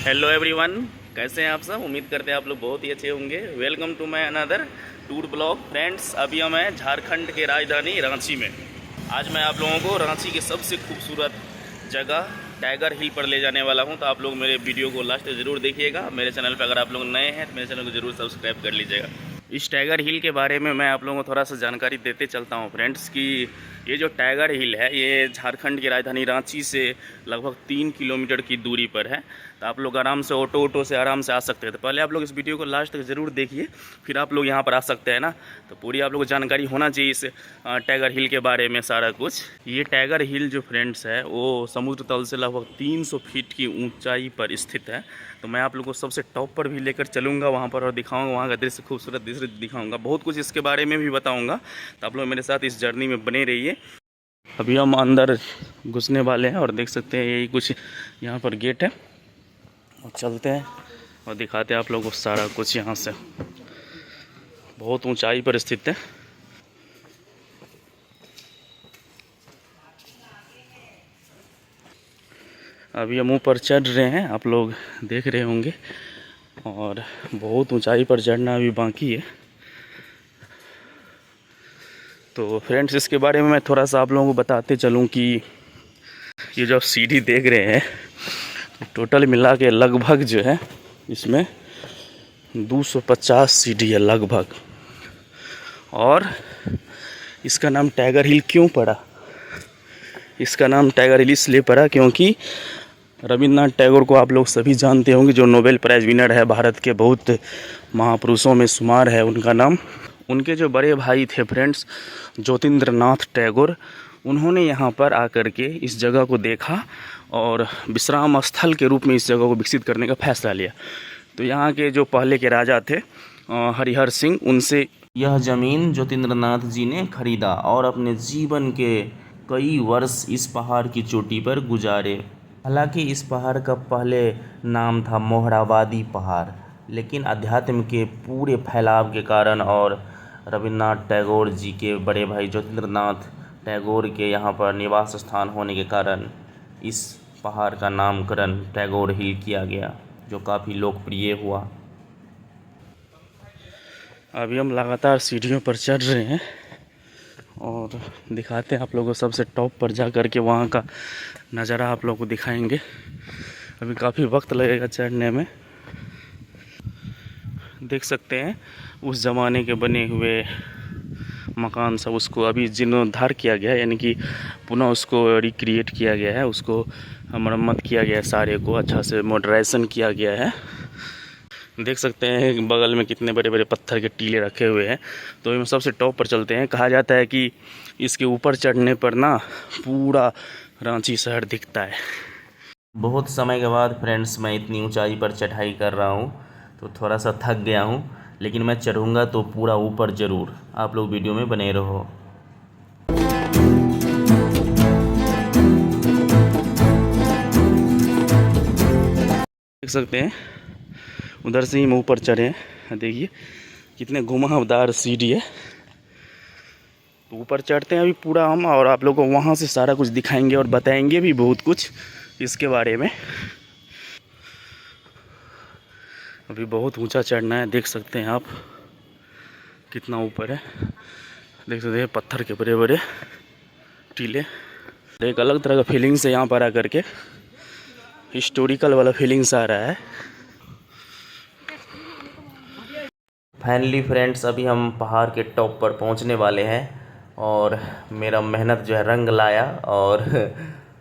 Hello everyone, कैसे हैं आप सब। उम्मीद करते हैं आप लोग बहुत ही अच्छे होंगे। Welcome to my another tour blog. Friends, अभी हम हैं झारखंड के राजधानी रांची में। आज मैं आप लोगों को रांची की सबसे खूबसूरत जगह टाइगर हिल पर ले जाने वाला हूं। तो आप लोग मेरे वीडियो को लास्ट तक ज़रूर देखिएगा। मेरे चैनल पर अगर आप लोग नए हैं तो मेरे चैनल को ज़रूर सब्सक्राइब कर लीजिएगा। इस टाइगर हिल के बारे में मैं आप लोगों को थोड़ा सा जानकारी देते चलता हूं फ्रेंड्स कि ये जो टाइगर हिल है ये झारखंड की राजधानी रांची से लगभग 3 किलोमीटर की दूरी पर है। तो आप लोग आराम से ऑटो से आराम से आ सकते हैं। तो पहले आप लोग इस वीडियो को लास्ट तक ज़रूर देखिए, फिर आप लोग यहाँ पर आ सकते हैं ना। तो पूरी आप लोग को जानकारी होना चाहिए इस टाइगर हिल के बारे में सारा कुछ। ये टाइगर हिल जो फ्रेंड्स है वो समुद्र तल से लगभग 300 फीट की ऊंचाई पर स्थित है। तो मैं आप लोग को सबसे टॉप पर भी लेकर चलूँगा वहाँ पर और दिखाऊँगा वहाँ का दृश्य, खूबसूरत दृश्य दिखाऊँगा, बहुत कुछ इसके बारे में भी बताऊँगा। तो आप लोग मेरे साथ इस जर्नी में बने रहिए। अभी हम अंदर घुसने वाले हैं और देख सकते हैं यही कुछ यहाँ पर गेट है। और चलते हैं और दिखाते हैं आप लोगों को सारा कुछ। यहाँ से बहुत ऊंचाई पर स्थित है। अभी हम ऊपर चढ़ रहे हैं, आप लोग देख रहे होंगे। और बहुत ऊंचाई पर चढ़ना अभी बाकी है। तो फ्रेंड्स, इसके बारे में मैं थोड़ा सा आप लोगों को बताते चलूँ कि ये जो सीढ़ी देख रहे हैं टोटल मिला के लगभग जो है इसमें 250 सीढ़ी है लगभग। और इसका नाम टाइगर हिल क्यों पड़ा? इसका नाम टाइगर हिल इसलिए पड़ा क्योंकि रविंद्रनाथ टैगोर को आप लोग सभी जानते होंगे, जो नोबेल प्राइज़ विनर है, भारत के बहुत महापुरुषों में शुमार है उनका नाम। उनके जो बड़े भाई थे फ्रेंड्स, ज्योतिन्द्रनाथ टैगोर, उन्होंने यहाँ पर आकर के इस जगह को देखा और विश्राम स्थल के रूप में इस जगह को विकसित करने का फैसला लिया। तो यहाँ के जो पहले के राजा थे हरिहर सिंह, उनसे यह ज़मीन ज्योतिन्द्रनाथ जी ने खरीदा और अपने जीवन के कई वर्ष इस पहाड़ की चोटी पर गुजारे। हालांकि इस पहाड़ का पहले नाम था मोहराबादी पहाड़, लेकिन अध्यात्म के पूरे फैलाव के कारण और रविन्द्रनाथ टैगोर जी के बड़े भाई ज्योतिन्द्रनाथ टैगोर के यहाँ पर निवास स्थान होने के कारण इस पहाड़ का नामकरण टैगोर हिल किया गया, जो काफ़ी लोकप्रिय हुआ। अभी हम लगातार सीढ़ियों पर चढ़ रहे हैं और दिखाते हैं आप लोगों को सबसे टॉप पर जा कर के वहाँ का नज़ारा आप लोगों को दिखाएंगे। अभी काफ़ी वक्त लगेगा चढ़ने में। देख सकते हैं उस ज़माने के बने हुए मकान सब, उसको अभी जीर्णोद्धार किया गया है, यानी कि पुनः उसको रिक्रिएट किया गया है, उसको मरम्मत किया गया है, सारे को अच्छा से मॉडर्नाइजेशन किया गया है। देख सकते हैं बगल में कितने बड़े बड़े पत्थर के टीले रखे हुए हैं। तो हम सबसे टॉप पर चलते हैं। कहा जाता है कि इसके ऊपर चढ़ने पर ना पूरा रांची शहर दिखता है। बहुत समय के बाद फ्रेंड्स मैं इतनी ऊंचाई पर चढ़ाई कर रहा हूं, तो थोड़ा सा थक गया हूं, लेकिन मैं चढ़ूंगा तो पूरा ऊपर ज़रूर। आप लोग वीडियो में बने रहो। देख सकते हैं उधर से ही हम ऊपर चढ़े हैं। देखिए कितने घुमावदार सीढ़ी है। तो ऊपर चढ़ते हैं अभी पूरा हम, और आप लोगों को वहाँ से सारा कुछ दिखाएंगे और बताएंगे भी बहुत कुछ इसके बारे में। अभी बहुत ऊंचा चढ़ना है, देख सकते हैं आप कितना ऊपर है। देख सकते हैं पत्थर के बड़े बड़े टीले। एक अलग तरह का फीलिंग्स है यहाँ पर आकर के, हिस्टोरिकल वाला फीलिंग्स आ रहा है। फाइनली फ्रेंड्स, अभी हम पहाड़ के टॉप पर पहुंचने वाले हैं और मेरा मेहनत जो है रंग लाया। और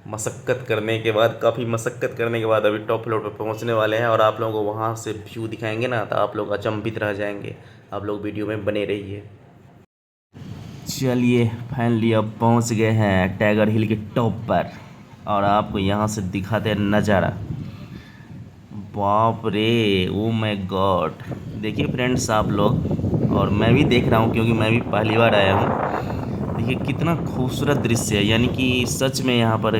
मशक्क़त करने के बाद, काफ़ी मशक्क़त करने के बाद अभी टॉप फ्लोर पर पहुंचने वाले हैं। और आप लोगों को वहां से व्यू दिखाएंगे ना, तो आप लोग अचंभित रह जाएंगे। आप लोग वीडियो में बने रहिए। चलिए फाइनली अब पहुंच गए हैं टाइगर हिल के टॉप पर, और आपको यहाँ से दिखाते हैं नज़ारा। बाप रे, ओ माय गॉड। देखिए फ्रेंड्स आप लोग, और मैं भी देख रहा हूँ क्योंकि मैं भी पहली बार आया हूँ। देखिए कितना खूबसूरत दृश्य है, यानी कि सच में यहाँ पर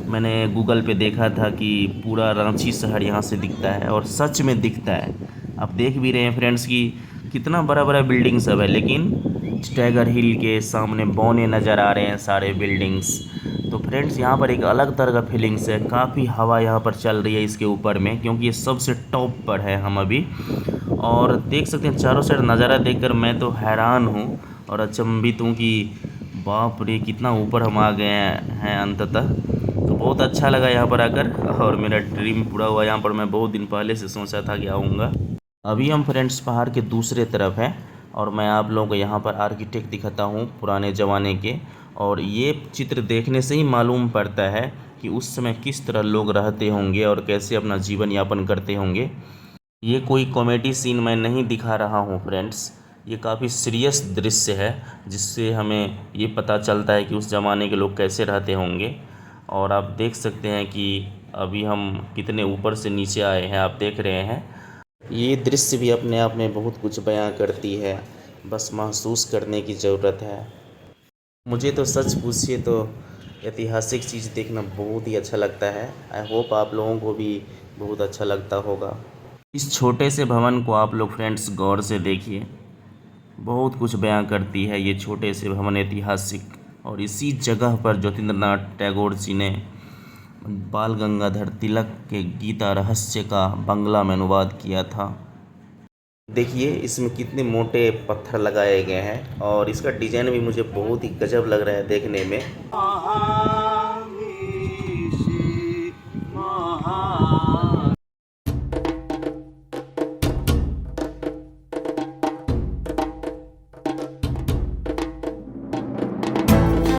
मैंने गूगल पे देखा था कि पूरा रांची शहर यहाँ से दिखता है, और सच में दिखता है। आप देख भी रहे हैं फ्रेंड्स कि कितना बड़ा बड़ा बिल्डिंग सब है, लेकिन टाइगर हिल के सामने बौने नज़र आ रहे हैं सारे बिल्डिंग्स। तो फ्रेंड्स यहाँ पर एक अलग तरह का फीलिंग्स है, काफ़ी हवा यहाँ पर चल रही है इसके ऊपर में, क्योंकि ये सबसे टॉप पर है हम अभी। और देख सकते हैं चारों साइड नज़ारा देखकर मैं तो हैरान हूँ और अचंभित हूँ कि बाप रे कितना ऊपर हम आ गए हैं अंततः। तो बहुत अच्छा लगा यहाँ पर आकर और मेरा ड्रीम पूरा हुआ। यहाँ पर मैं बहुत दिन पहले से सोचा था कि आऊँगा। अभी हम फ्रेंड्स पहाड़ के दूसरे तरफ हैं और मैं आप लोगों को यहाँ पर आर्किटेक्ट दिखाता हूँ पुराने ज़माने के। और ये चित्र देखने से ही मालूम पड़ता है कि उस समय किस तरह लोग रहते होंगे और कैसे अपना जीवन यापन करते होंगे। ये कोई कॉमेडी सीन मैं नहीं दिखा रहा हूँ फ्रेंड्स, ये काफ़ी सीरियस दृश्य है जिससे हमें ये पता चलता है कि उस ज़माने के लोग कैसे रहते होंगे। और आप देख सकते हैं कि अभी हम कितने ऊपर से नीचे आए हैं, आप देख रहे हैं। ये दृश्य भी अपने आप में बहुत कुछ बयां करती है, बस महसूस करने की ज़रूरत है। मुझे तो सच पूछिए तो ऐतिहासिक चीज़ देखना बहुत ही अच्छा लगता है। आई होप आप लोगों को भी बहुत अच्छा लगता होगा। इस छोटे से भवन को आप लोग फ्रेंड्स गौर से देखिए, बहुत कुछ बयां करती है ये छोटे से भवन ऐतिहासिक। और इसी जगह पर ज्योतिन्द्रनाथ टैगोर जी ने बाल गंगाधर तिलक के गीता रहस्य का बांग्ला में अनुवाद किया था। देखिए इसमें कितने मोटे पत्थर लगाए गए हैं और इसका डिज़ाइन भी मुझे बहुत ही गजब लग रहा है देखने में।